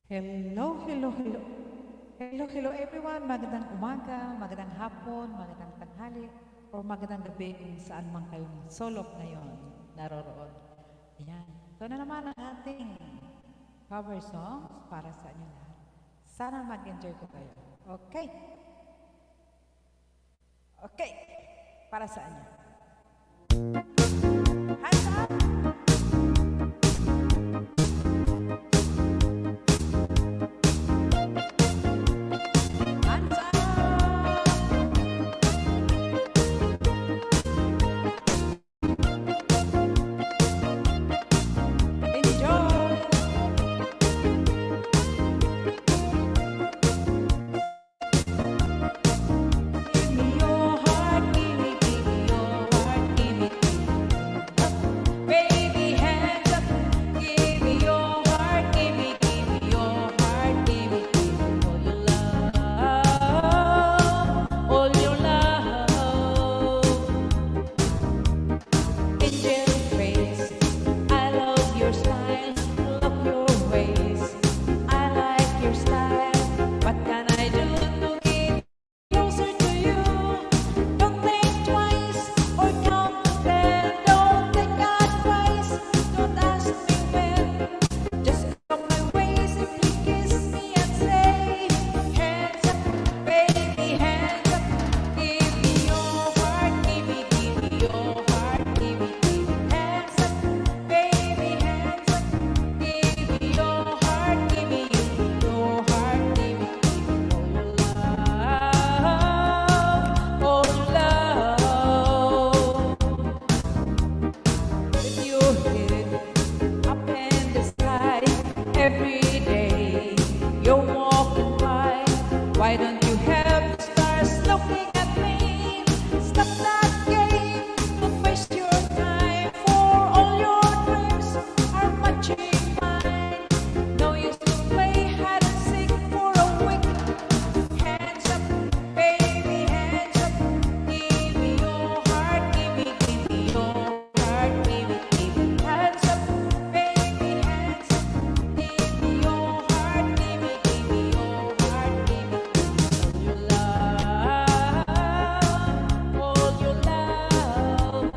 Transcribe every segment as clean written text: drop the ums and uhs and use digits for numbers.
Hello, hello, hello. Hello, hello everyone. Magandang umaga, magandang hapon, magandang tanghali, o magandang gabi kung saan man kayong solok ngayon naroroon. Ayan. Ito na naman ang ating cover songs para sa inyo lahat. Sana mag-enjoy ko kayo. Okay? Okay. Para sa inyo. Hands up! Hands up! Enjoy! Give me your heart, give me your heart, give me baby hands up. Give me your heart, give me your heart, give me all your love, all your love. Angel face, I love your style, love your ways. I like your style. What can I do to get closer to you? Don't think twice or count to ten. Don't think advice. Don't ask me when. Just come my way, simply kiss me and say, hands up, baby, hands up. Give me your heart, give me your heart, give me hands up, baby, hands up. Give me your heart, give me your heart, give me all your love. With your head up in the sky every day you're walking by. Why don't you have the stars looking at me? Stop that game, don't waste your time, for all your dreams are matching mine. No use to play hide and seek for a week. Hands up, baby, hands up. Give me your heart, give me your heart, give me hands up, baby, hands up. Give me your heart, give me your heart, give me all your love.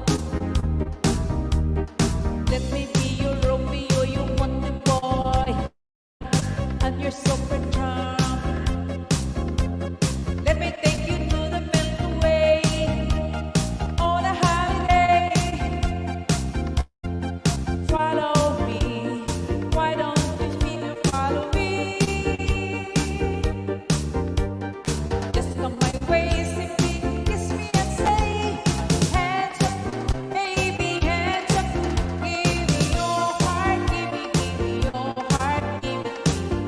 Let me be your Romeo, you want the boy, and you're super charm. Let me take you to the Milky Way on a holiday. Follow me, why don't you feel you follow me? Just come my way, simply kiss me and say, hands up, baby, hands up. Give me your heart, give me your heart, give me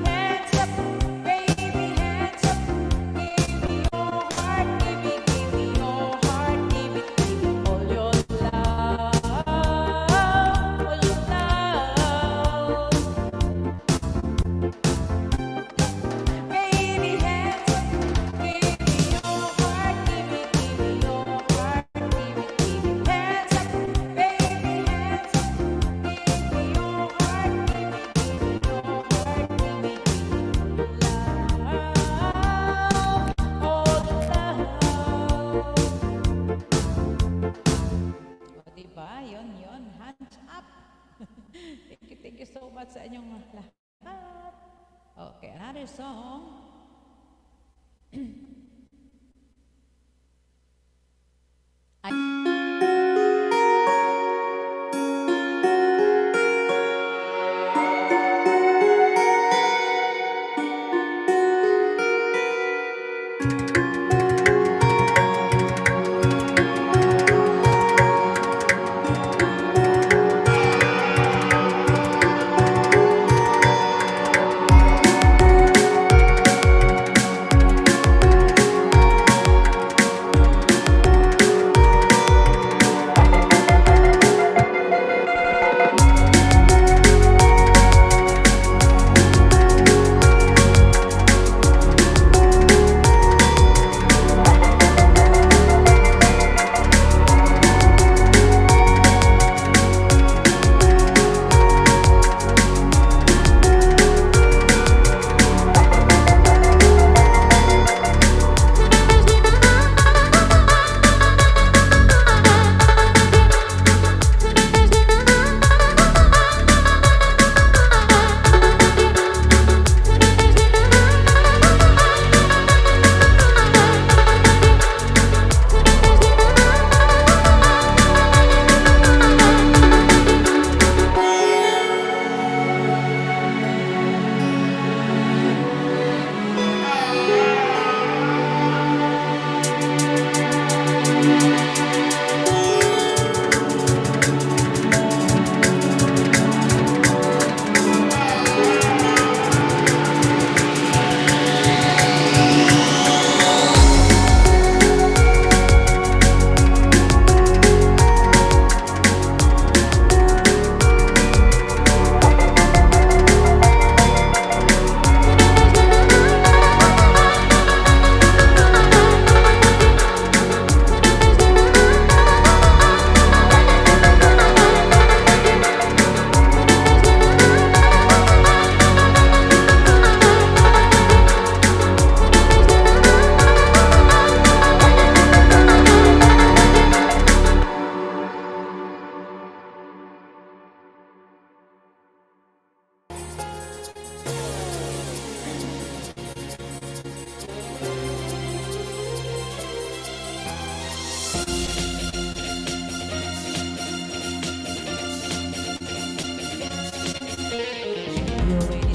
hands up, baby, hands up. Give me your heart, give me your heart, give me all your love, all your love. Baby, hands up. Give me your heart, give me your heart, give me hands up, baby, hands up. Give me your heart, give me your heart, give me all love. O, diba? Yun, hands up. Thank you so much sa inyong lahat. Okay, another song.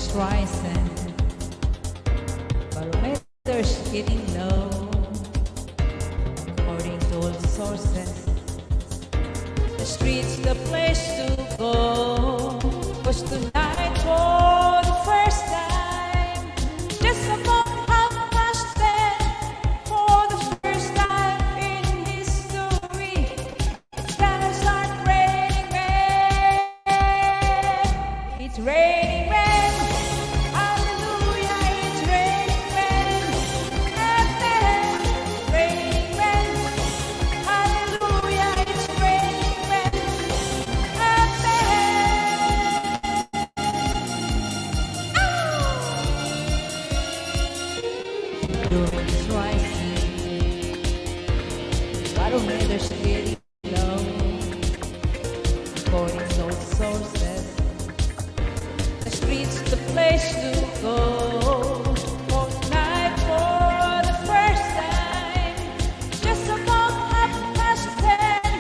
is rising, barometer's getting low. According to all sources, the street's the place to go. 'Cause tonight for the first time, just about 10:30, for the first time in history, it's gonna start raining men. It's raining men. Hallelujah, it's raining men. Amen. Raining men. Hallelujah, it's raining men. Doom's rising, barometer's getting low. According to all sources, the street's the place to go. For tonight, for the first time, just about 10:30,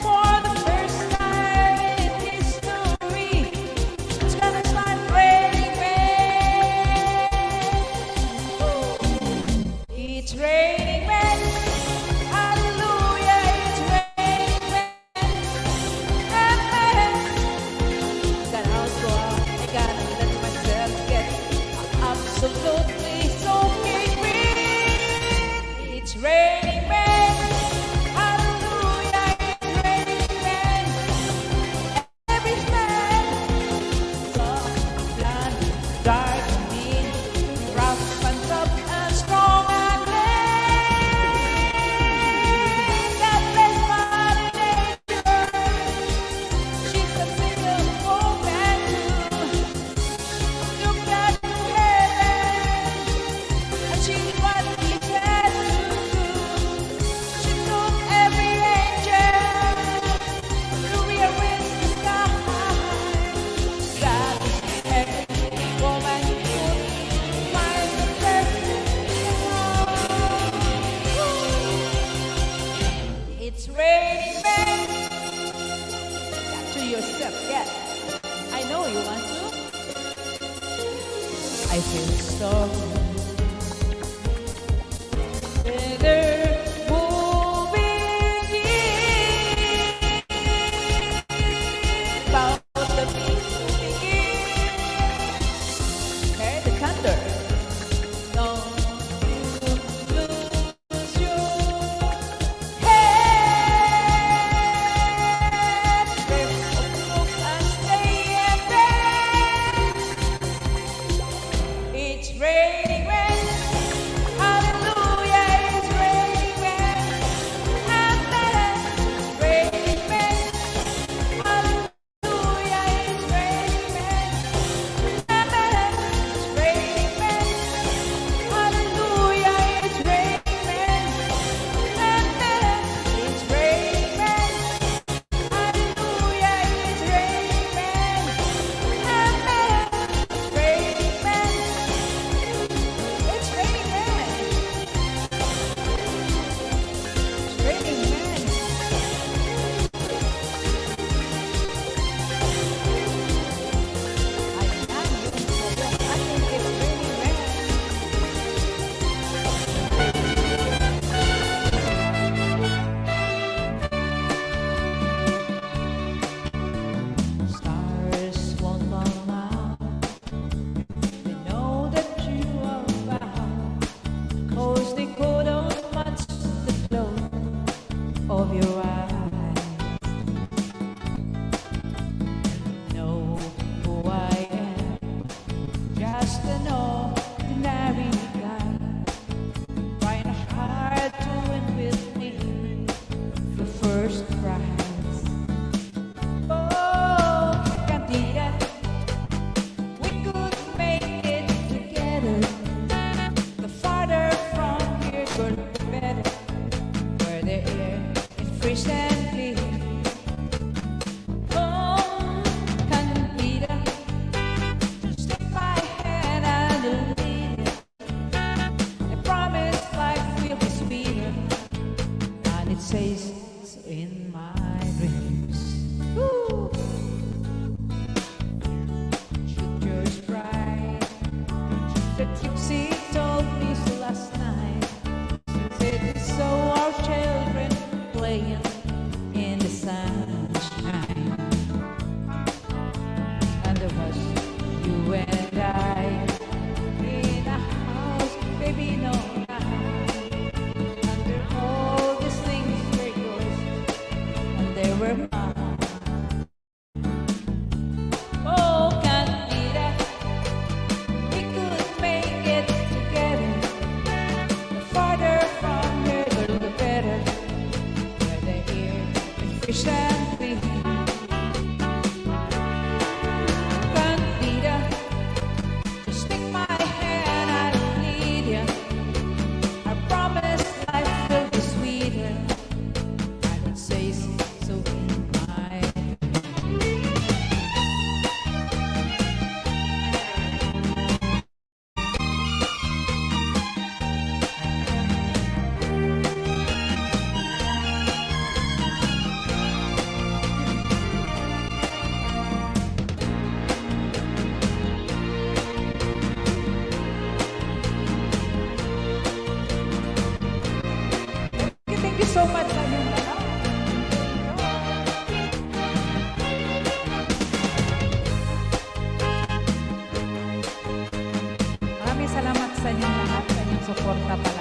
for the first time in history, it's gonna start raining men. It's raining men. Hallelujah, it's raining men. Amen. Gotta also, I gotta let myself get absolutely soaking wet. It's raining men. Hallelujah, it's raining men. Every man, soft, blunt, dark, and mean, rough and tough and strong and clean. God bless Mother Nature. She's a single woman too. Look at heaven, and she's what he said to do. She took every angel to rearrange the sky. That is every woman could find the perfect love. It's raining men. To yourself, yes. I know you want to. I feel so better moving in about the begin. Hear the thunder. Don't you lose your head. Grip of book and stay in bed. It's raining men. Hallelujah, it's raining men. Amen. Raining men. Hallelujah, it's raining men. Amen. It's raining men. Hallelujah, it's raining men. Amen. It's raining men. Hallelujah, it's raining men. Amen. It's raining men. It's raining men. It's raining men. I think it's raining men. Stars won't come out. They know that you are about. 'Cause they couldn't match the glow of your eyes. Know who I am, just an ordinary guy, trying hard to win with me the first prize. Oh, Candida, we could make it together. The farther from here, girl, the better. Where the air is fresh and clear. Oh, Candida, just take my hand and lead. sumusuporta palagi.